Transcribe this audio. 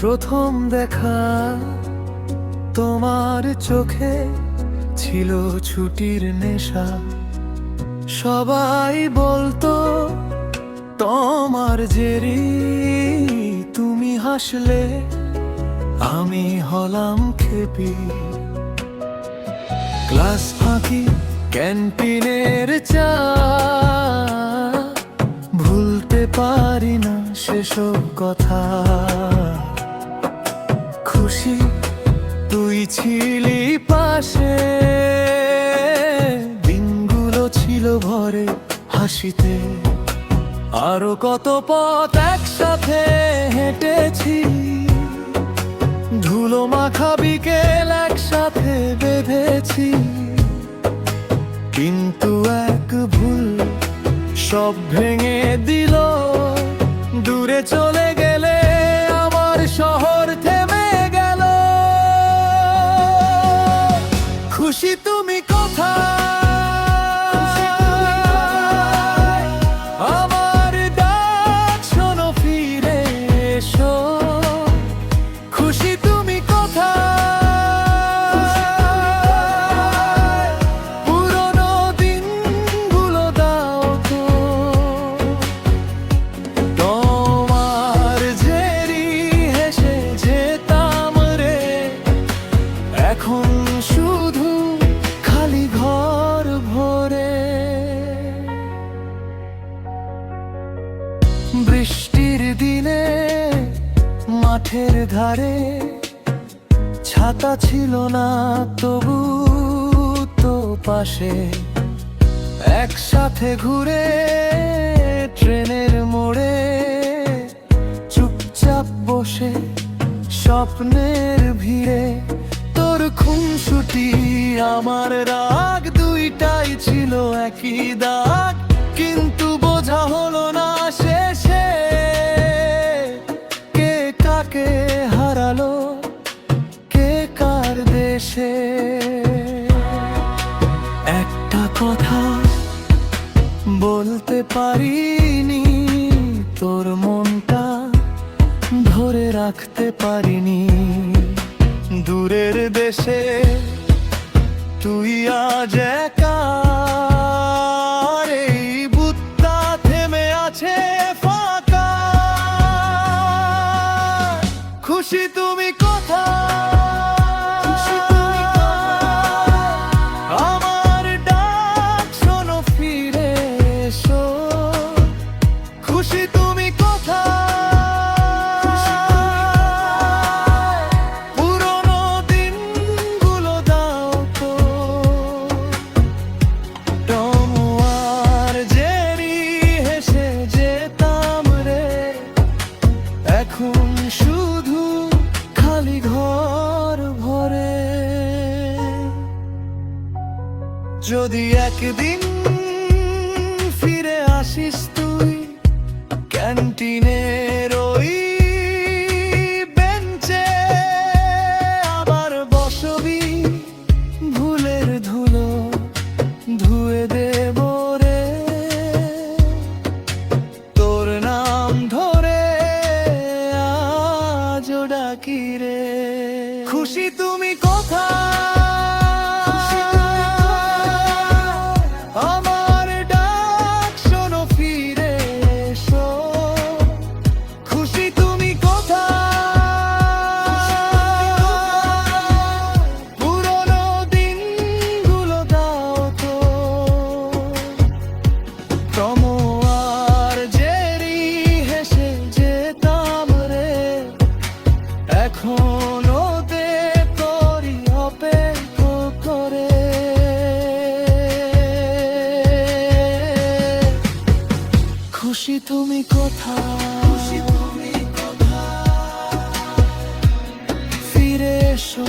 প্রথম দেখা তোমার চোখে ছিল ছুটির নেশা। সবাই বলতো তোমার জেরি, তুমি হাসলে আমি হলাম খেপি। ক্লাস ফাঁকি, ক্যান্টিনের চা, ভুলতে পারি না সেসব কথা। খুশি তুই ছিলি পাশে, দিনগুলো ছিল ভরে হাসিতে। আরো কত পথ একসাথে হেঁটেছি, ধুলো মাখা বিকেল একসাথে বেঁধেছি। কিন্তু এক ভুল সব ভেঙে দিল, দূরে চলে গেলে আমার শহর থেমে গেল। খুশি তুমি কোথায়, আমার ডাক শোনো ফিরে এসো। খুশি তুমি কোথায়, পুরনো দিনগুলো দাও তো। তোমার জেরি হেসে যেতাম রে, এখন শুধু খালি ঘর ভরে। বৃষ্টির দিনে মাঠের ধারে ছাতা ছিল না, তবু তো পাশে একসাথে ঘুরে ট্রেনের মোড়ে চুপচাপ বসে স্বপ্নের ভিড়ে। তোর খুনসুটি আমার রাগ, দুইটাই ছিল একই দাগ। কিন্তু বোঝা হলো না শেষে কে কাকে হারালো, কে কার দেশে। একটা কথা বলতে পারিনি, তোর মনটা ধরে রাখতে পারিনি। দূরের দেশে তুই আজ একা, এই বুকটা থেমে আছে ফাঁকা। খুশি তুমি কোথায়, আমার ডাক শোনো ফিরে এসো। খুশি তুমি কোথায়, পুরনো দিনগুলো দাও তো। তোমার জেরি হেসে যেতাম রে, এখন শুধু খালি ঘর ভরে। যদি একদিন ফিরে আসিস তুই ক্যান্টিনের ওই বেঞ্চে, আবার বসবি ভুলের ধুলো ধুয়ে দেব রে। তোর নাম ধরে আজও ডাকি রে। খুশি তুমি কোথায়, আমার ডাক শোনো ফিরে এসো। খুশি তুমি কোথায়, পুরনো দিনগুলো দাও তো। তোমার জেরি হেসে যেতাম রে, এখন ওদের তোরই অপেক্ষা করে। খুশি তুমি কোথায়, ফিরে এসো।